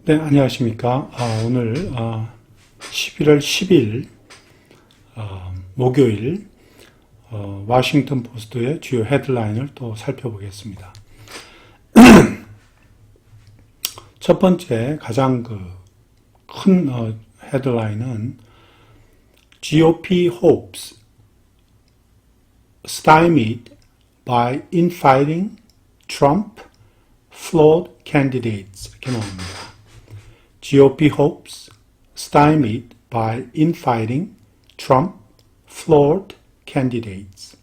네, 안녕하십니까. 오늘 11월 10일 목요일 워싱턴 포스트의 주요 헤드라인을 또 살펴보겠습니다. 첫 번째 가장 큰 헤드라인은 GOP hopes stymied by infighting Trump flawed candidates 이렇게 나옵니다. GOP hopes stymied by infighting Trump flawed candidates.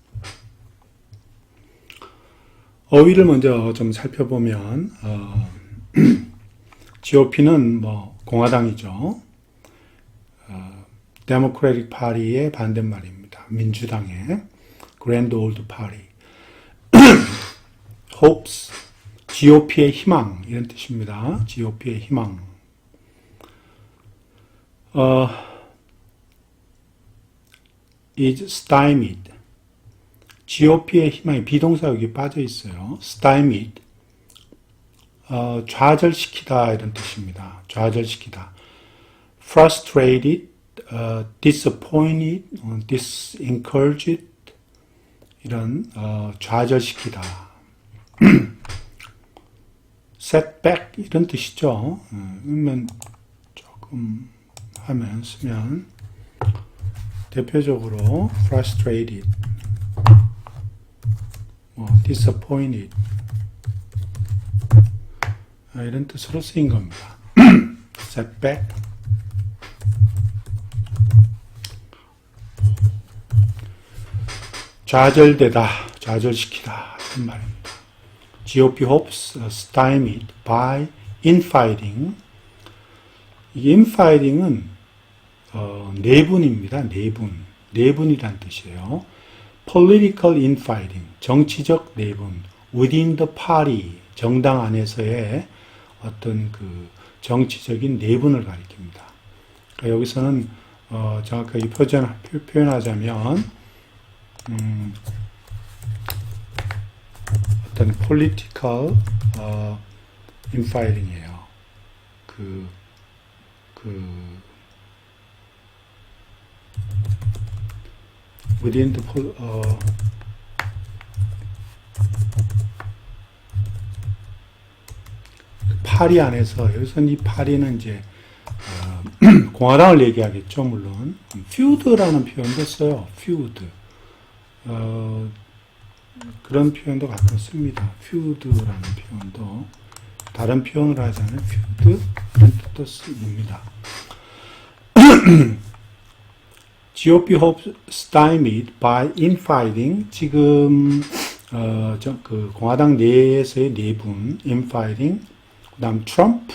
어휘를 먼저 좀 살펴보면 GOP는 공화당이죠. 데모크래틱 파리의 반대말입니다. 민주당의 Grand Old Party. hopes GOP의 희망 이런 뜻입니다. GOP의 희망. is stymied. GOP의 희망이 비동사 여기 빠져 있어요. stymied. 좌절시키다 이런 뜻입니다. 좌절시키다. frustrated, disappointed, disencouraged 이런 좌절시키다. setback 이런 뜻이죠. 그러면 조금 쓰면 대표적으로 frustrated, disappointed 이런 뜻으로 쓰인 겁니다. setback. 좌절되다, 좌절시키다 이런 말입니다. GOP hopes stymied by infighting. 이 infighting은 내분입니다. 내분이란 뜻이에요. political infighting, 정치적 내분. within the party, 정당 안에서의 어떤 정치적인 내분을 가리킵니다. 그러니까 여기서는 정확하게 표현하자면 어떤 political infighting이에요. within the 파리 안에서, 여기서 이 파리는 이제 공화당을 얘기하겠죠. 물론 feud라는 표현도 써요. feud. 그런 표현도 가끔 씁니다. feud라는 표현도 다른 표현을 하자면 feud 이런 뜻도 씁니다. GOP hopes stymied by infighting. 지금 공화당 내에서의 내분, infighting, 그다음 트럼프,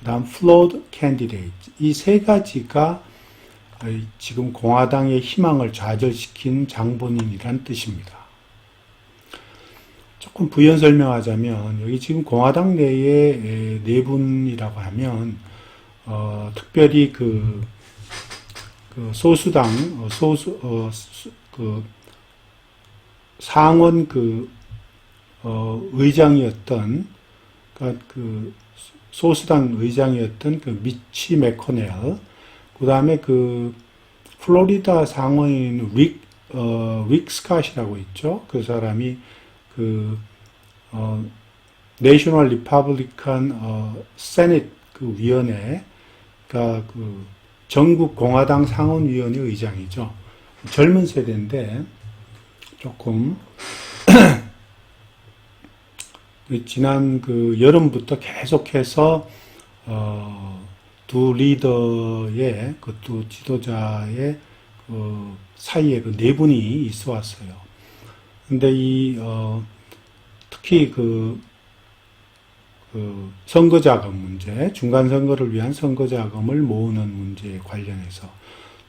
그다음 flawed candidate. 이 세 가지가 지금 공화당의 희망을 좌절시킨 장본인이란 뜻입니다. 조금 부연 설명하자면 여기 지금 공화당 내의 내분이라고 하면 특별히 소수당 상원 의장이었던 소수당 의장이었던 미치 매코넬, 그다음에 플로리다 상원인 릭 스캇이라고 있죠. 그 사람이 내셔널 리퍼블리칸 세닛 위원회가 전국 공화당 상원위원회 의장이죠. 젊은 세대인데 조금 지난 여름부터 계속해서 두 리더의 두 지도자의 사이에 내분이 있어 왔어요. 근데 특히 선거자금 문제, 중간선거를 위한 선거자금을 모으는 문제에 관련해서,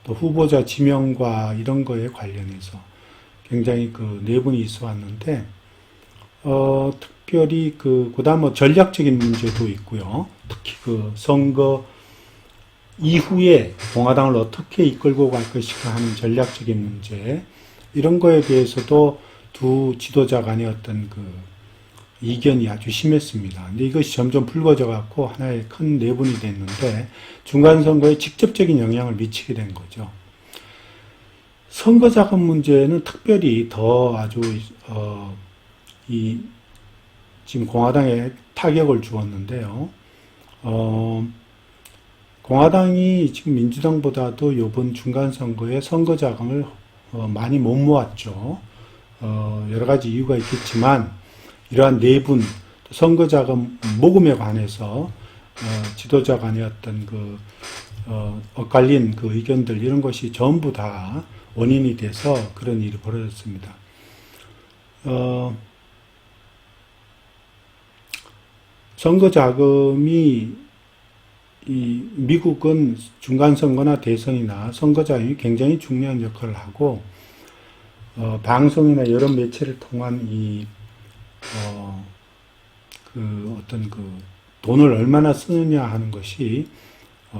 또 후보자 지명과 이런 거에 관련해서 굉장히 내분이 있어 왔는데, 특별히 그다음 전략적인 문제도 있고요. 특히 선거 이후에 공화당을 어떻게 이끌고 갈 것인가 하는 전략적인 문제, 이런 거에 대해서도 두 지도자 간의 어떤 이견이 아주 심했습니다. 근데 이것이 점점 불거져 갖고 하나의 큰 내분이 됐는데 중간선거에 직접적인 영향을 미치게 된 거죠. 선거자금 문제는 특별히 더 아주 지금 공화당에 타격을 주었는데요. 공화당이 지금 민주당보다도 이번 중간선거에 선거자금을 많이 못 모았죠. 여러 가지 이유가 있겠지만 이러한 내분, 선거자금 모금에 관해서 지도자 간의 어떤 엇갈린 그 의견들 이런 것이 전부 다 원인이 돼서 그런 일이 벌어졌습니다. 선거자금이 미국은 중간선거나 대선이나 선거자금이 굉장히 중요한 역할을 하고 방송이나 여러 매체를 통한 어떤 돈을 얼마나 쓰느냐 하는 것이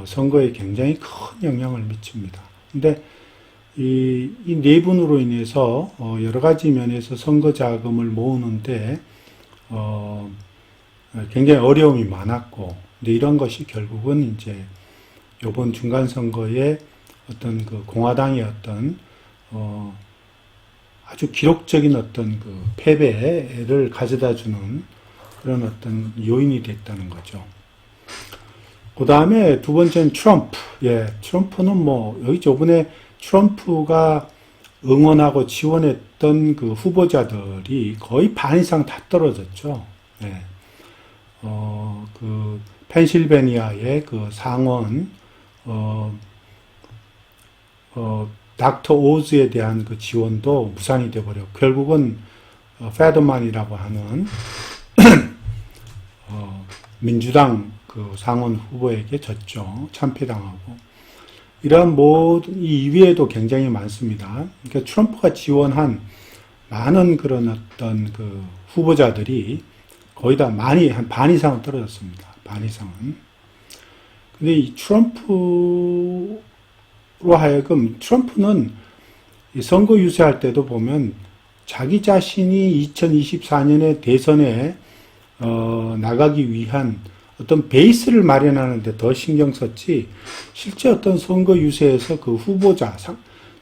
선거에 굉장히 큰 영향을 미칩니다. 근데 이 내분으로 인해서 여러 가지 면에서 선거 자금을 모으는데 굉장히 어려움이 많았고, 근데 이런 것이 결국은 이제 이번 중간 선거에 어떤 공화당의 어떤 아주 기록적인 어떤 패배를 가져다 주는 그런 어떤 요인이 됐다는 거죠. 그 다음에 두 번째는 트럼프. 트럼프는 여기 저번에 트럼프가 응원하고 지원했던 그 후보자들이 거의 반 이상 다 떨어졌죠. 펜실베니아의 상원, 닥터 오즈에 대한 그 지원도 무산이 되어버렸고, 결국은, 페더만이라고 하는, 민주당 상원 후보에게 졌죠. 참패당하고. 이러한 이 이외에도 굉장히 많습니다. 그러니까 트럼프가 지원한 많은 그런 어떤 후보자들이 거의 다 한 반 이상은 떨어졌습니다. 반 이상은. 근데 이 트럼프로 하여금, 트럼프는 선거 유세할 때도 보면 자기 자신이 2024년에 대선에 나가기 위한 어떤 베이스를 마련하는 데 더 신경 썼지, 실제 어떤 선거 유세에서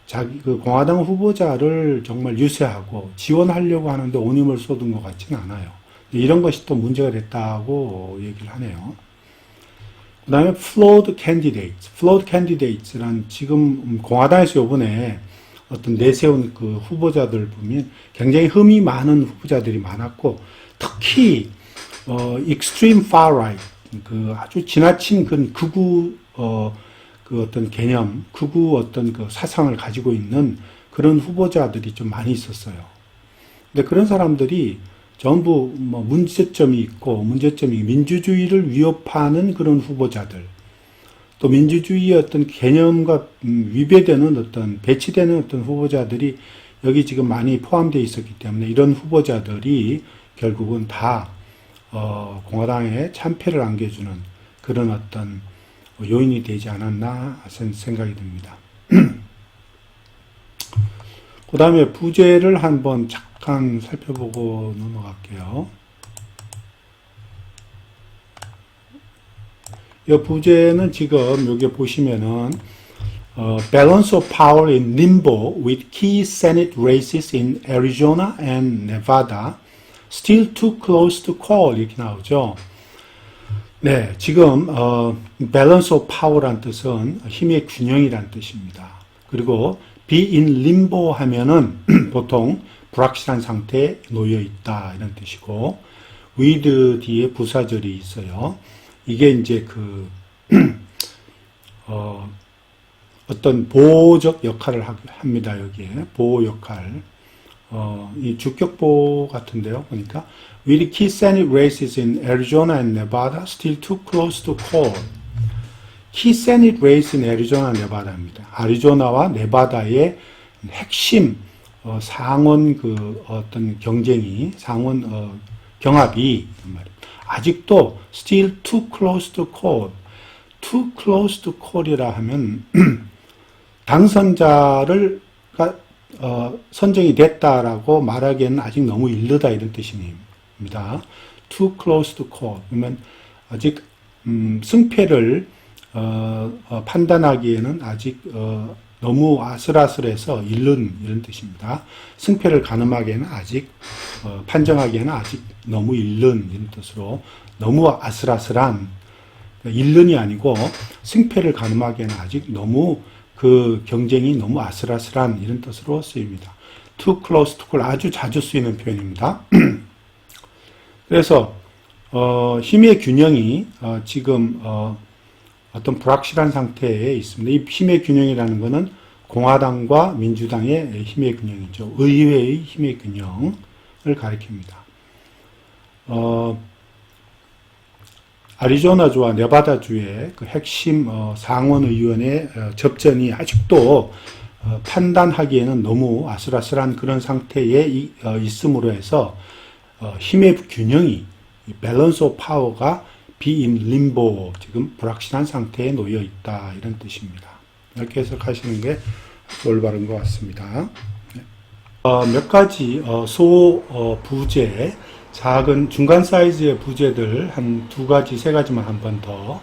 자기 공화당 후보자를 정말 유세하고 지원하려고 하는데 온 힘을 쏟은 것 같지는 않아요. 이런 것이 또 문제가 됐다고 얘기를 하네요. 그 다음에 flawed candidates란 지금 공화당에서 요번에 어떤 내세운 후보자들 보면 굉장히 흠이 많은 후보자들이 많았고, 특히 extreme far right, 아주 지나친 어떤 개념, 극우 어떤 사상을 가지고 있는 그런 후보자들이 좀 많이 있었어요. 근데 그런 사람들이 전부 문제점이 민주주의를 위협하는 그런 후보자들, 또 민주주의의 어떤 개념과 위배되는 배치되는 어떤 후보자들이 여기 지금 많이 포함되어 있었기 때문에 이런 후보자들이 결국은 다 공화당에 참패를 안겨주는 그런 어떤 요인이 되지 않았나 생각이 듭니다. 그 다음에 부재를 한번 잠깐 살펴보고 넘어갈게요. 이 부재는 지금 여기 보시면은 balance of power in limbo with key Senate races in Arizona and Nevada still too close to call 이렇게 나오죠. 네, 지금 balance of power란 뜻은 힘의 균형이란 뜻입니다. 그리고 be in limbo 하면은 보통 불확실한 상태에 놓여 있다 이런 뜻이고, with 뒤에 부사절이 있어요. 이게 이제 어떤 보호적 역할을 합니다. 여기에 보호 역할. 이 주격보 같은데요. 보니까 with key Senate races in Arizona and Nevada still too close to call. key Senate race in Arizona and Nevada입니다. 아리조나와 네바다의 핵심 상원 어떤 경쟁이 경합이 아직도 still too close to call. too close to call이라 하면 당선자를 선정이 됐다라고 말하기에는 아직 너무 이르다 이런 뜻이네요. 입니다. too close to call. 그러면 아직 승패를 판단하기에는 아직 너무 아슬아슬해서 이른 이런 뜻입니다. 승패를 가늠하기에는 아직 판정하기에는 아직 너무 이른 이런 뜻으로 너무 아슬아슬한 이른이 아니고 승패를 가늠하기에는 아직 너무 그 경쟁이 너무 아슬아슬한 이런 뜻으로 쓰입니다. too close to call 아주 자주 쓰이는 표현입니다. 그래서 힘의 균형이 지금 어떤 불확실한 상태에 있습니다. 이 힘의 균형이라는 것은 공화당과 민주당의 힘의 균형이죠. 의회의 힘의 균형을 가리킵니다. 아리조나주와 네바다주의 그 핵심 상원의원의 접전이 아직도 판단하기에는 너무 아슬아슬한 그런 상태에 있음으로 해서 힘의 균형이 밸런스 오브 파워가 be in limbo 지금 불확실한 상태에 놓여 있다 이런 뜻입니다. 이렇게 해석하시는 게 올바른 것 같습니다. 몇 가지 부제 작은 중간 사이즈의 부제들 한 두 가지 세 가지만 한 번 더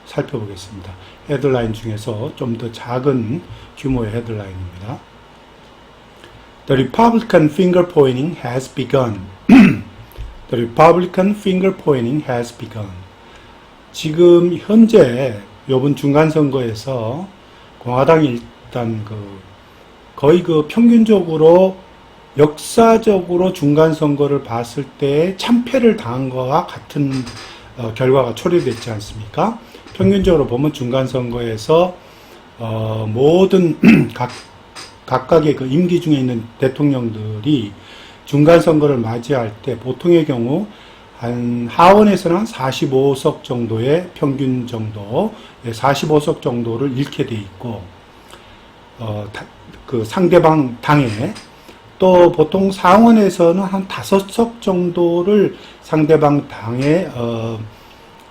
살펴보겠습니다. 헤드라인 중에서 좀 더 작은 규모의 헤드라인입니다. The Republican finger pointing has begun. The Republican finger pointing has begun. 지금 현재 이번 중간 선거에서 공화당이 일단 거의 평균적으로 역사적으로 중간 선거를 봤을 때 참패를 당한 것과 같은 결과가 초래됐지 않습니까? 평균적으로 보면 중간 선거에서 모든 각각의 그 임기 중에 있는 대통령들이 중간 선거를 맞이할 때 보통의 경우 한 하원에서는 한 45석 정도의 평균 정도, 45석 정도를 잃게 돼 있고 그 상대방 당에 또 보통 상원에서는 한 5석 정도를 상대방 당에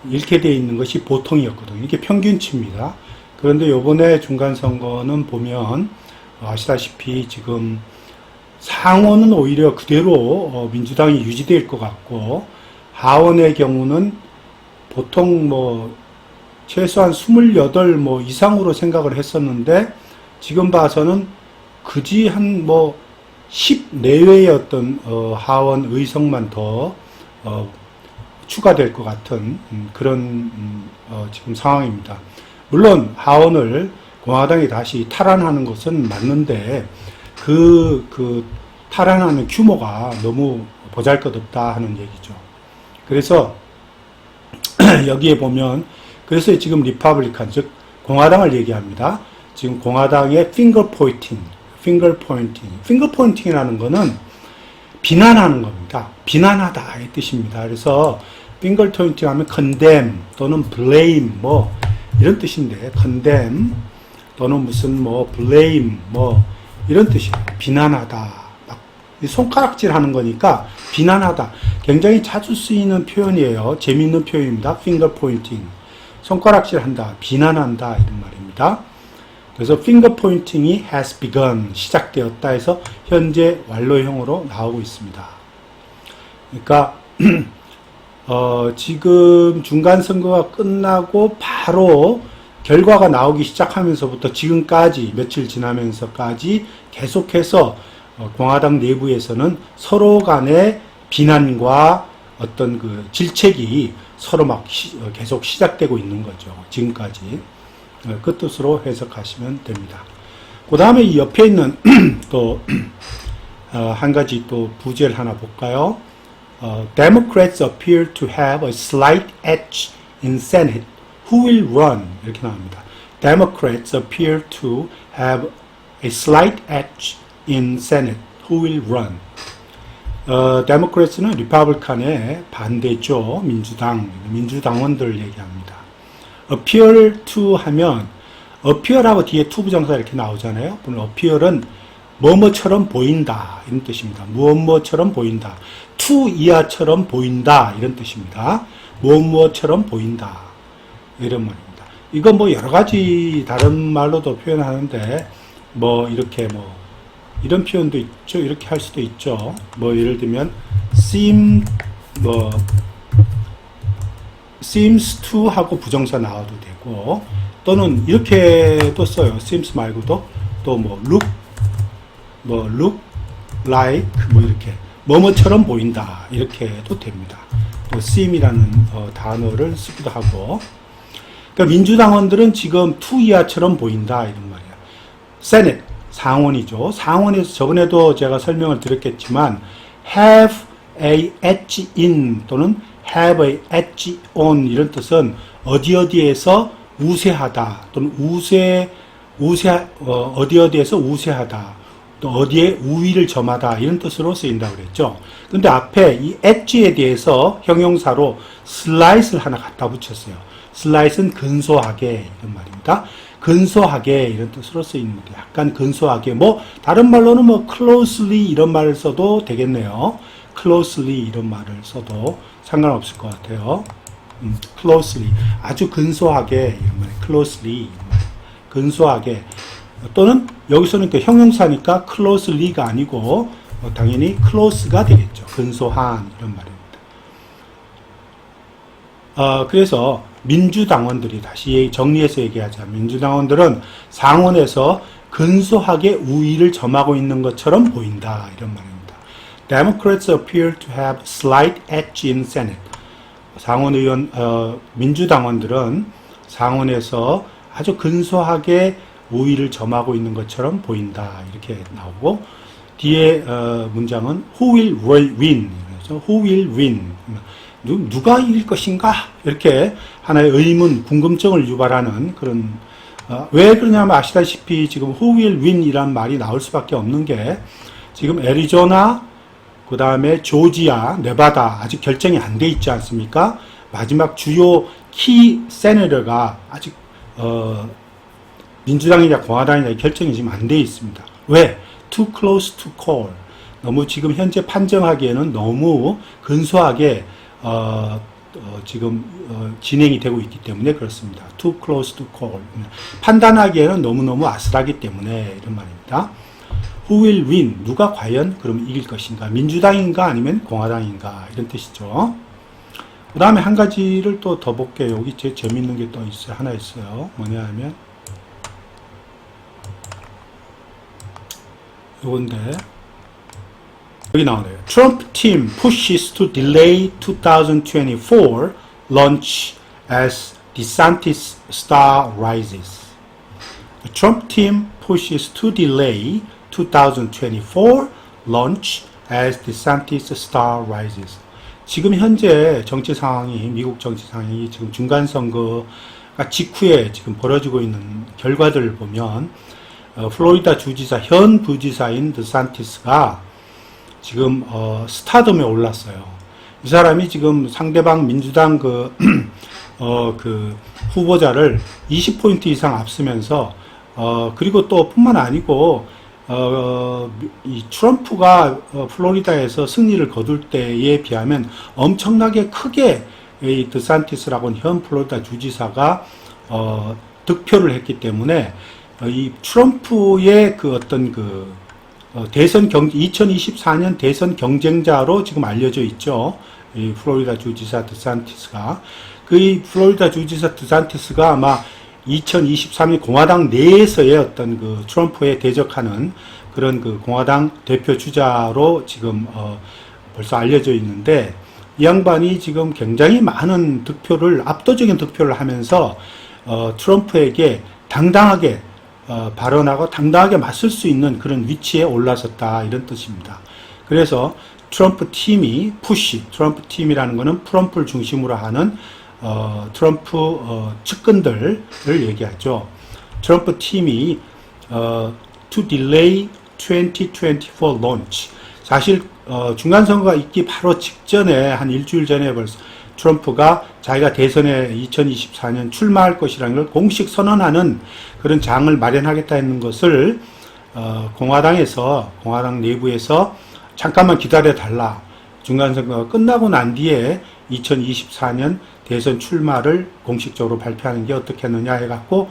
잃게 돼 있는 것이 보통이었거든요. 이게 평균치입니다. 그런데 요번에 중간 선거는 보면 아시다시피 지금 상원은 오히려 그대로 민주당이 유지될 것 같고 하원의 경우는 보통 최소한 28 이상으로 생각을 했었는데 지금 봐서는 그지 한 10 내외의 어떤 하원 의석만 더 추가될 것 같은 그런 지금 상황입니다. 물론 하원을 공화당이 다시 탈환하는 것은 맞는데 그 탈환하는 규모가 너무 보잘것없다 하는 얘기죠. 그래서 여기에 보면 그래서 지금 리퍼블리칸 즉 공화당을 얘기합니다. 지금 공화당의 핑거 포인팅이라는 것은 비난하는 겁니다. 비난하다 이 뜻입니다. 그래서 핑거 포인팅 하면 condemn 또는 blame 이런 뜻인데 condemn 또는 무슨 blame 이런 뜻이에요. 비난하다. 손가락질 하는 거니까 비난하다. 굉장히 자주 쓰이는 표현이에요. 재미있는 표현입니다. finger pointing. 손가락질 한다. 비난한다. 이런 말입니다. 그래서 finger pointing이 has begun. 시작되었다 해서 현재 완료형으로 나오고 있습니다. 그러니까 지금 중간 선거가 끝나고 바로 결과가 나오기 시작하면서부터 지금까지 며칠 지나면서까지 계속해서 공화당 내부에서는 서로 간의 비난과 어떤 그 질책이 서로 계속 시작되고 있는 거죠. 지금까지. 그 뜻으로 해석하시면 됩니다. 그 다음에 이 옆에 있는 또 한 가지 또 부제를 하나 볼까요? Democrats appear to have a slight edge in Senate. Who will run? 이렇게 나옵니다. Democrats appear to have a slight edge in Senate. Who will run? 데모크래츠는 리퍼블칸의 반대죠. 민주당원들 얘기합니다. appear to 하면 appear하고 뒤에 to 부정사 이렇게 나오잖아요. appear은 뭐뭐처럼 보인다 이런 뜻입니다. 무엇처럼 보인다. to 이하처럼 보인다 이런 뜻입니다. 무엇처럼 보인다 이런 말입니다. 이건 여러 가지 다른 말로도 표현하는데 이렇게 이런 표현도 있죠. 이렇게 할 수도 있죠. 예를 들면 seems to 하고 부정사 나와도 되고, 또는 이렇게도 써요. seems 말고도 또 look like 이렇게 뭐뭐처럼 보인다 이렇게 해도 됩니다. 또 seem이라는 단어를 쓰기도 하고. 그러니까 민주당원들은 지금 투이하처럼 보인다 이런 말이야. Senate 상원이죠. 상원에서 저번에도 제가 설명을 드렸겠지만 have a edge in 또는 have a edge on 이런 뜻은 어디에서 우세하다 또는 어디에서 우세하다 또 어디에 우위를 점하다 이런 뜻으로 쓰인다고 그랬죠. 근데 앞에 이 edge에 대해서 형용사로 slice를 하나 갖다 붙였어요. slice는 근소하게 이런 말입니다. 근소하게 이런 뜻으로 쓰입니다. 약간 근소하게 다른 말로는 closely 이런 말을 써도 되겠네요. closely 이런 말을 써도 상관없을 것 같아요. closely 아주 근소하게 이런 말 closely 이런 말. 근소하게 또는 여기서는 그 형용사니까 closely가 아니고 당연히 close가 되겠죠. 근소한 이런 말입니다. 그래서 민주당원들이 다시 정리해서 얘기하자면 민주당원들은 상원에서 근소하게 우위를 점하고 있는 것처럼 보인다 이런 말입니다. Democrats appear to have slight edge in Senate. 상원의원 민주당원들은 상원에서 아주 근소하게 우위를 점하고 있는 것처럼 보인다 이렇게 나오고 뒤에 문장은 Who will win? Who will win? 누가 이길 것인가? 이렇게 하나의 의문, 궁금증을 유발하는 그런 왜 그러냐면 아시다시피 지금 Who will win? 이란 말이 나올 수밖에 없는 게 지금 애리조나 그 다음에 조지아, 네바다 아직 결정이 안 돼 있지 않습니까? 마지막 주요 키 세네터가 아직 민주당이냐 공화당이냐 결정이 지금 안 돼 있습니다. 왜? Too close to call. 너무 지금 현재 판정하기에는 너무 근소하게 지금 진행이 되고 있기 때문에 그렇습니다. Too close to call. 판단하기에는 너무너무 아슬하기 때문에 이런 말입니다. Who will win? 누가 과연 그럼 이길 것인가? 민주당인가 아니면 공화당인가? 이런 뜻이죠. 그 다음에 한 가지를 또 더 볼게요. 여기 제일 재밌는 게 또 있어요. 하나 있어요. 뭐냐 하면 요건데 여기 나오네요. Trump team pushes to delay 2024 launch as DeSantis star rises. The Trump team pushes to delay 2024 launch as DeSantis star rises. 지금 현재 정치 상황이 미국 정치 상황이 지금 중간 선거가 직후에 지금 벌어지고 있는 결과들을 보면 플로리다 주지사 현 부지사인 드산티스가 지금 스타덤에 올랐어요. 이 사람이 지금 상대방 민주당 그 후보자를 20포인트 이상 앞서면서 그리고 또 뿐만 아니고 이 트럼프가 플로리다에서 승리를 거둘 때에 비하면 엄청나게 크게 이 드산티스라고는 현 플로리다 주지사가 득표를 했기 때문에 이 트럼프의 그 어떤 대선 2024년 대선 경쟁자로 지금 알려져 있죠. 이 플로리다 주지사 드산티스가. 이 플로리다 주지사 드산티스가 아마 2023년 공화당 내에서의 어떤 그 트럼프에 대적하는 그런 그 공화당 대표 주자로 지금 벌써 알려져 있는데 이 양반이 지금 굉장히 많은 압도적인 득표를 하면서 트럼프에게 당당하게 발언하고 당당하게 맞설 수 있는 그런 위치에 올라섰다 이런 뜻입니다. 그래서 트럼프 팀이라는 것은 트럼프를 중심으로 하는 트럼프 측근들을 얘기하죠. 트럼프 팀이 to delay 2024 launch. 사실 중간 선거가 있기 바로 직전에 한 일주일 전에 벌써 트럼프가 자기가 대선에 2024년 출마할 것이라는 걸 공식 선언하는 그런 장을 마련하겠다 했는 것을 공화당 내부에서 잠깐만 기다려 달라. 중간 선거가 끝나고 난 뒤에 2024년 대선 출마를 공식적으로 발표하는 게 어떻겠느냐 해갖고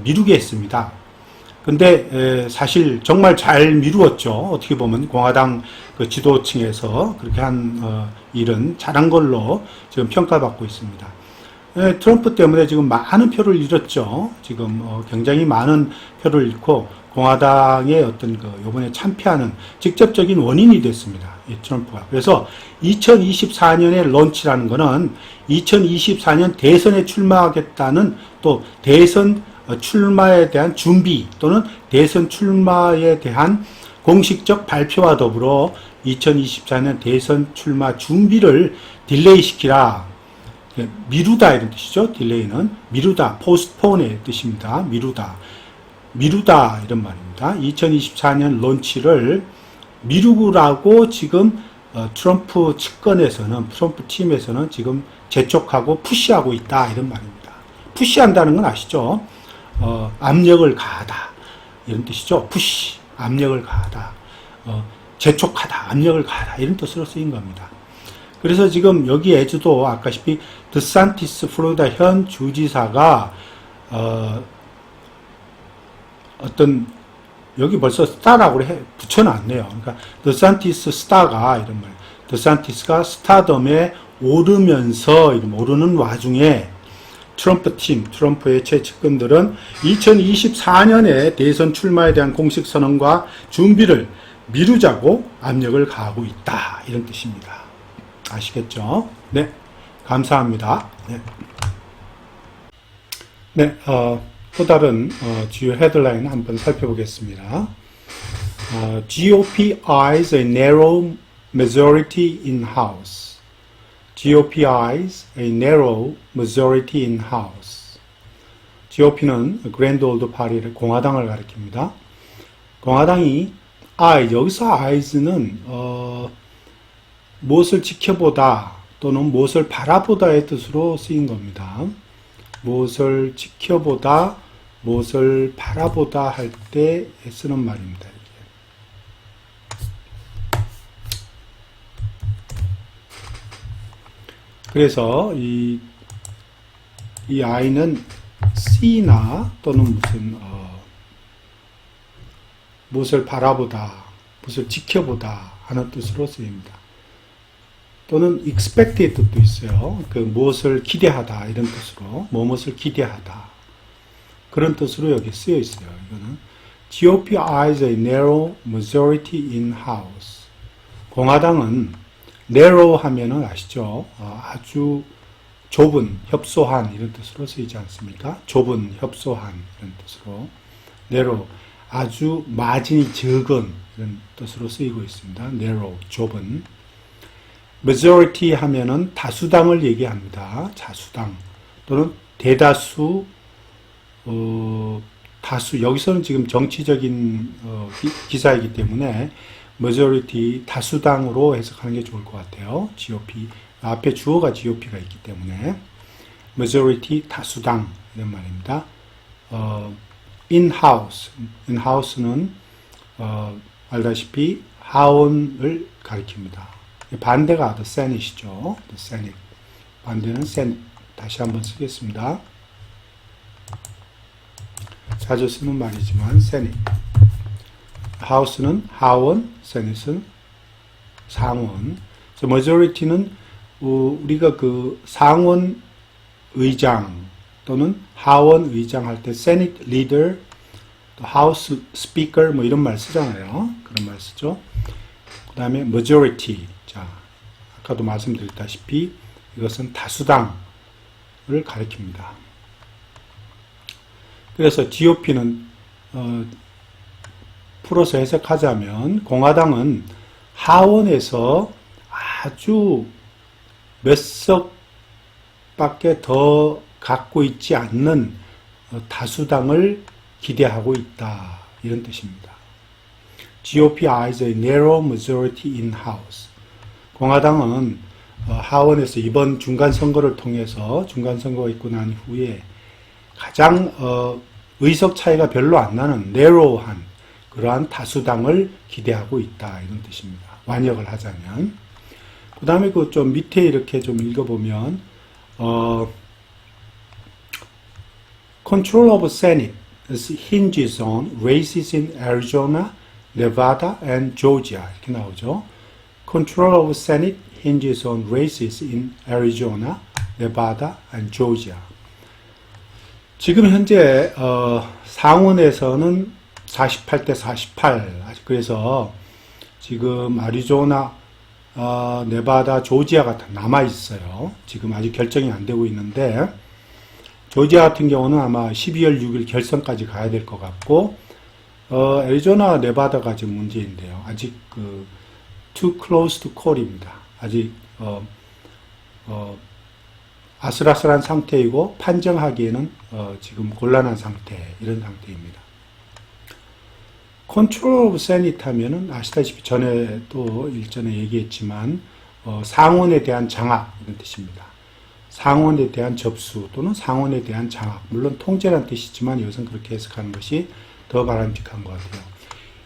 미루게 했습니다. 근데 사실 정말 잘 미루었죠. 어떻게 보면 공화당 그 지도층에서 그렇게 한 일은 잘한 걸로 지금 평가받고 있습니다. 트럼프 때문에 지금 많은 표를 잃었죠. 지금 굉장히 많은 표를 잃고 공화당의 어떤 그 이번에 참패하는 직접적인 원인이 됐습니다. 이 트럼프가. 그래서 2024년에 런치라는 거는 2024년 대선에 출마하겠다는 또 대선 출마에 대한 준비 또는 대선 출마에 대한 공식적 발표와 더불어 2024년 대선 출마 준비를 딜레이 시키라. 미루다 이런 뜻이죠. 딜레이는 미루다, postpone의 뜻입니다. 미루다 이런 말입니다. 2024년 런치를 미루라고 지금 트럼프 측근에서는 트럼프 팀에서는 지금 재촉하고 푸시하고 있다 이런 말입니다. 푸시한다는 건 아시죠? 압력을 가하다 이런 뜻이죠. 푸시 압력을 가하다, 재촉하다, 압력을 가하다 이런 뜻으로 쓰인 겁니다. 그래서 지금 여기에도 아까시피 드산티스 플로리다 현 주지사가 어떤 여기 벌써 스타라고 붙여놨네요. 그러니까 드산티스 스타가 이런 말, 드산티스가 스타덤에 오르면서 오르는 와중에 트럼프 팀, 트럼프의 최측근들은 2024년에 대선 출마에 대한 공식 선언과 준비를 미루자고 압력을 가하고 있다 이런 뜻입니다. 아시겠죠? 네, 감사합니다. 네, 또 다른 주요 헤드라인 한번 살펴보겠습니다. GOP eyes a narrow majority in House. GOP eyes a narrow majority in House. GOP는 Grand Old Party를 공화당을 가리킵니다. 공화당이 여기서 eyes는 무엇을 지켜보다 또는 무엇을 바라보다의 뜻으로 쓰인 겁니다. 무엇을 지켜보다, 무엇을 바라보다 할 때 쓰는 말입니다. 그래서 이 아이는 C나 또는 무엇을 바라보다, 무엇을 지켜보다 하는 뜻으로 쓰입니다. 또는 expect의 뜻도 있어요. 그 무엇을 기대하다 이런 뜻으로 무엇을 기대하다 그런 뜻으로 여기 쓰여 있어요. 이거는 GOP eyes a narrow majority in House. 공화당은 narrow 하면은 아시죠? 아주 좁은, 협소한 이런 뜻으로 쓰이지 않습니까? 좁은, 협소한 이런 뜻으로 narrow, 아주 마진이 적은 이런 뜻으로 쓰이고 있습니다. narrow, 좁은. majority 하면은 다수당을 얘기합니다. 자수당 또는 대다수, 다수. 여기서는 지금 정치적인 기사이기 때문에 majority 다수당으로 해석하는 게 좋을 것 같아요. GOP 앞에 주어가 GOP가 있기 때문에 majority 다수당 이런 말입니다. in house, in house는 알다시피 하원을 가리킵니다. 반대가 the Senate이죠. the Senate. 반대는 Senate. 다시 한번 쓰겠습니다. 자주 쓰는 말이지만 Senate. House는 하원, Senate는 상원. majority는 우리가 그 상원 의장 또는 하원 의장 할 때 Senate leader, House speaker 뭐 이런 말 쓰잖아요. 그런 말 쓰죠. 그 다음에 majority. 자, 아까도 말씀드렸다시피 이것은 다수당을 가리킵니다. 그래서 GOP는 풀어서 해석하자면 공화당은 하원에서 아주 몇 석밖에 더 갖고 있지 않는 다수당을 기대하고 있다. 이런 뜻입니다. GOP eyes a narrow majority in House. 공화당은 하원에서 이번 중간선거를 통해서 중간선거가 있고 난 후에 가장 의석 차이가 별로 안 나는 narrow한 그러한 다수당을 기대하고 있다. 이런 뜻입니다. 완역을 하자면. 그 다음에 그 좀 밑에 이렇게 좀 읽어보면 control of Senate. hinges on races in Arizona, Nevada, and Georgia. 이렇게 나오죠. Control of Senate hinges on races in Arizona, Nevada, and Georgia. 지금 현재 상원에서는 48대 48. 그래서 지금 아리조나, 네바다, 조지아가 다 남아 있어요. 지금 아직 결정이 안 되고 있는데 조지아 같은 경우는 아마 12월 6일 결선까지 가야 될 것 같고 애리조나, 네바다가 지금 문제인데요. 아직 too close to call입니다. 아직 아슬아슬한 상태이고 판정하기에는 지금 곤란한 상태, 이런 상태입니다. Control of Senate 하면은 아시다시피 전에 또 일전에 얘기했지만 상원에 대한 장악, 이런 뜻입니다. 상원에 대한 접수 또는 상원에 대한 장악, 물론 통제란 뜻이지만 이것은 그렇게 해석하는 것이 더 바람직한 것 같아요.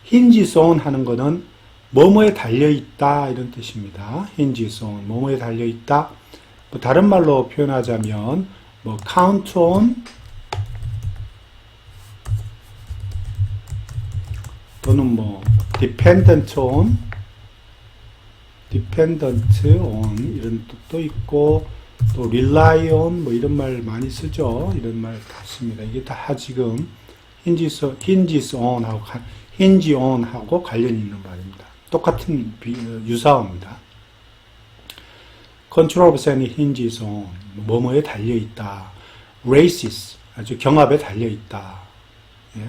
hinges on 하는 것은 뭐뭐에 달려있다, 이런 뜻입니다. hinges on, 뭐뭐에 달려있다. 뭐 다른 말로 표현하자면 count on 또는 dependent on 이런 뜻도 있고 또 rely on 이런 말 많이 쓰죠. 이런 말 다 씁니다. 이게 다 지금 hinges on 하고 hinge on 하고 관련이 있는 말입니다. 똑같은 유사어입니다. Control of Senate hinges on 뭐뭐에 달려 있다. Races 아주 경합에 달려 있다. 예.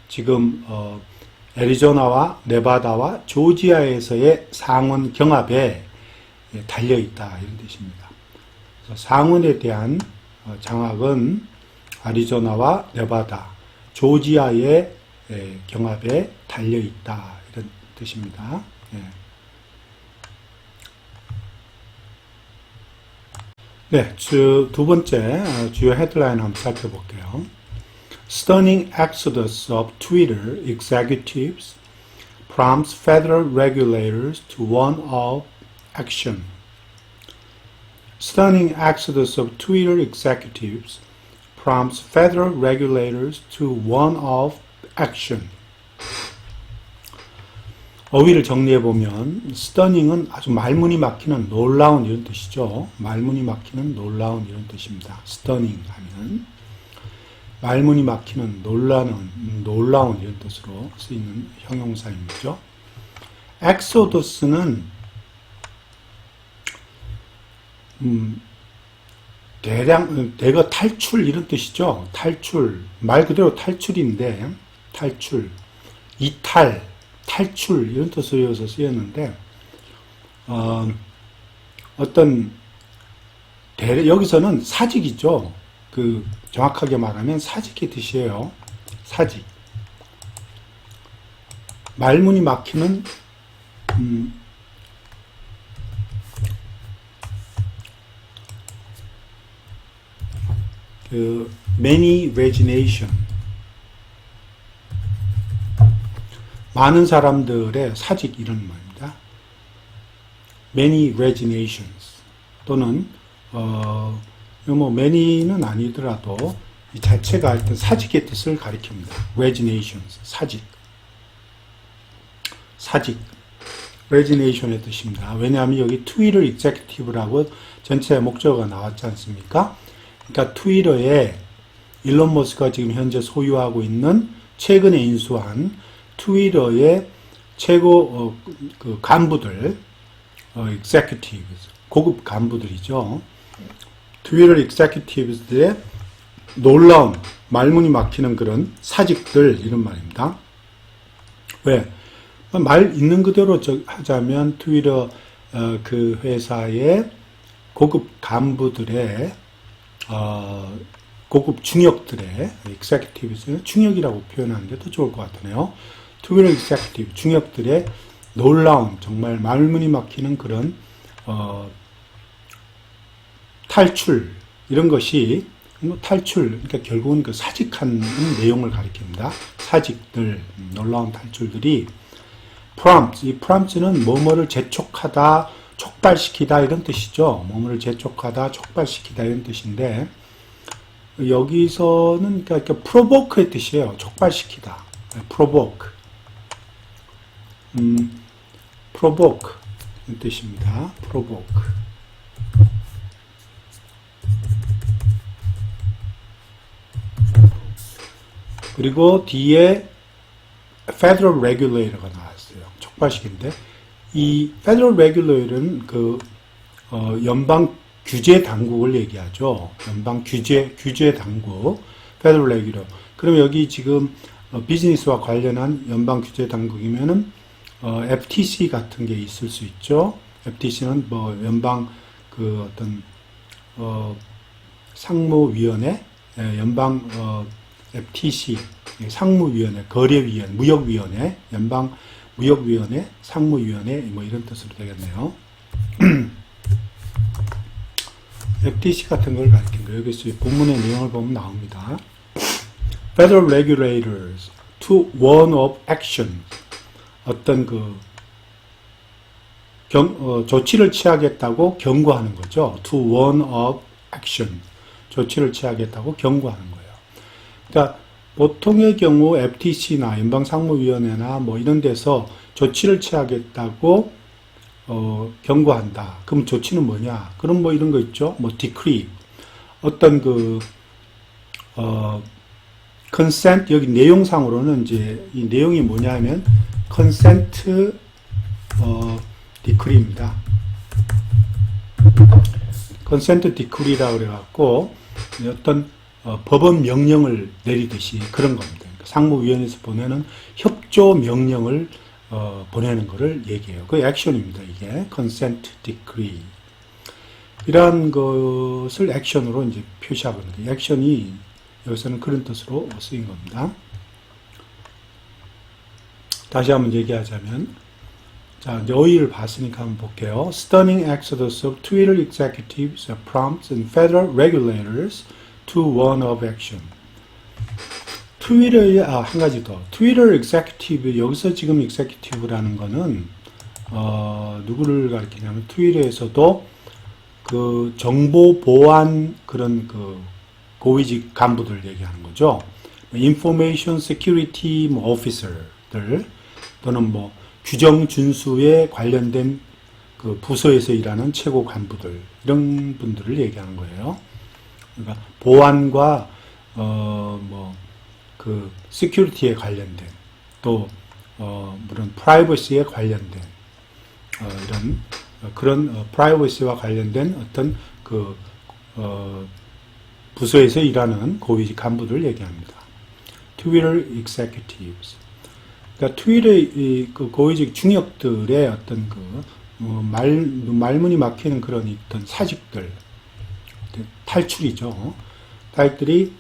지금 애리조나와 네바다와 조지아에서의 상원 경합에 달려 있다, 이런 뜻입니다. 그래서 상원에 대한 장악은 아리조나와 네바다, 조지아의 경합에 달려 있다, 이런 뜻입니다. 예. 네, 두 번째 주요 헤드라인 한번 살펴볼게요. Stunning exodus of Twitter executives prompts federal regulators to warn of action. Stunning exodus of Twitter executives prompts federal regulators to warn of action. 어휘를 정리해보면 stunning은 아주 말문이 막히는 놀라운, 이런 뜻이죠. 말문이 막히는 놀라운, 이런 뜻입니다. stunning 하면 말문이 막히는 놀라운 이런 뜻으로 쓰이는 형용사입니다. 엑소더스는 대거 탈출, 이런 뜻이죠. 탈출, 말 그대로 탈출인데 탈출, 이탈, 탈출, 이런 뜻으로 쓰였는데 여기서는 사직이죠. 정확하게 말하면 사직의 뜻이에요. 사직. 말문이 막히는 many resignation, 많은 사람들의 사직, 이런 말입니다. many resignations 또는 many는 아니더라도 이 자체가 일단 사직의 뜻을 가리킵니다. resignations, 사직, resignation의 뜻입니다. 왜냐하면 여기 트위터 executive라고 전체 목적어가 나왔지 않습니까? 그러니까 트위터에 일론 머스크가 지금 현재 소유하고 있는 최근에 인수한 트위터의 최고 간부들, executives, 고급 간부들이죠. 트위터 executives들의 놀라운, 말문이 막히는 그런 사직들, 이런 말입니다. 왜? 말 있는 그대로 하자면 트위터 그 회사의 고급 간부들의 고급 중역들의 executives, 중역이라고 표현하는 게 더 좋을 것 같으네요. 트위터 executive, 중역들의 놀라운, 정말 말문이 막히는 그런 탈출, 이런 것이 탈출, 그러니까 결국은 사직하는 내용을 가리킵니다. 사직들, 놀라운 탈출들이 prompt, 이 prompt는 뭐뭐를 재촉하다, 촉발시키다, 이런 뜻이죠. 뭐뭐를 재촉하다, 촉발시키다, 이런 뜻인데 여기서는 그러니까 provoke의 뜻이에요. 촉발시키다. provoke. provoke 이 뜻입니다. provoke. 그리고 뒤에 federal regulator가 나왔어요. 촉발시킨데 이 federal regulator는 연방 규제 당국을 얘기하죠. 연방 규제 당국, federal regulator. 그럼 여기 지금 비즈니스와 관련한 연방 규제 당국이면은 FTC 같은 게 있을 수 있죠. FTC는 뭐 연방 상무위원회, 연방 FTC 상무위원회, 거래위원회, 무역위원회, 연방 무역위원회, 상무위원회 뭐 이런 뜻으로 되겠네요. FTC 같은 걸 가리킨 거예요. 여기서 본문의 내용을 보면 나옵니다. Federal regulators to warn of action. 어떤 조치를 취하겠다고 경고하는 거죠. To warn of action. 조치를 취하겠다고 경고하는 거예요. 그러니까 보통의 경우 FTC나 연방상무위원회나 뭐 이런 데서 조치를 취하겠다고 경고한다. 그럼 조치는 뭐냐? 그럼 뭐 이런 거 있죠. 뭐 decree. 어떤 consent, 여기 내용상으로는 이제 이 내용이 뭐냐면 consent decree입니다. consent decree라고 그래갖고 어떤 법원 명령을 내리듯이 그런 겁니다. 상무위원회에서 보내는 협조 명령을 보내는 것을 얘기해요. 그 액션입니다. 이게 consent decree. 이러한 것을 액션으로 이제 표시하거든요. 액션이 여기서는 그런 뜻으로 쓰인 겁니다. 다시 한번 얘기하자면, 자, 이제 어휘를 봤으니까 한번 볼게요. Stunning exodus of Twitter executives prompts and federal regulators to warn of action. 트위터의, 한 가지 더. 트위터 executive, 여기서 지금 executive라는 거는, 누구를 가리키냐면, 트위터에서도 정보 보안 그런 고위직 간부들 얘기하는 거죠. Information Security Officer들, 또는 뭐, 규정 준수에 관련된 부서에서 일하는 최고 간부들, 이런 분들을 얘기하는 거예요. 그러니까, 보안과, 시큐리티에 관련된, 또, 물론, 프라이버시에 관련된, 그런, 프라이버시와 관련된 어떤, 부서에서 일하는 고위직 간부들을 얘기합니다. Twitter executives. 그러니까, 트위터의 고위직 중역들의 어떤 말문이 막히는 그런 어떤 사직들, 탈출이죠. 탈들이